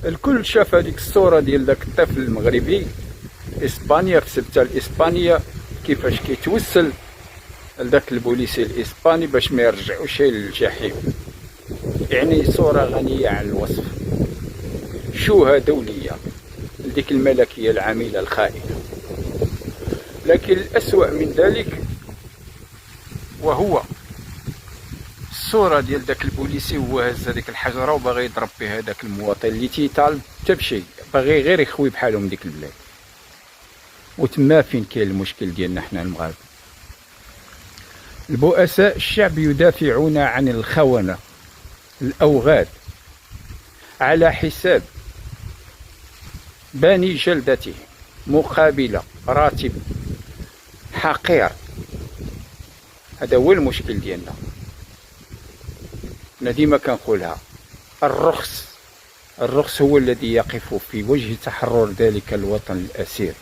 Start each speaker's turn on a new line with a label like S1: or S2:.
S1: الكل شاف هذيك الصورة ديال داك الطفل المغربي اسبانيا، في سبتة الاسبانية، كيفاش كيتوسل لذاك البوليسي الاسباني باش ما يرجعوش للجحيم. يعني صورة غنية عن الوصف، شوهة دولية لديك الملكية العاملة الخائنة. لكن الأسوأ من ذلك وهو الصورة ديال داك البوليسي وهو هز هذيك الحجرة وباغي يضرب بها هذاك المواطن اللي تيطالب حتى بشيء، باغي غير يخوي بحالهم ديك البلاد. وتما فين كاين المشكل ديالنا حنا المغاربة. البؤساء الشعب يدافعون عن الخونة الأوغاد على حساب بني جلدتهم مقابل راتب حقير. هذا هو المشكل ديالنا. أنا ديما كنقولها، الرخص هو الذي يقف في وجه تحرر ذلك الوطن الأسير.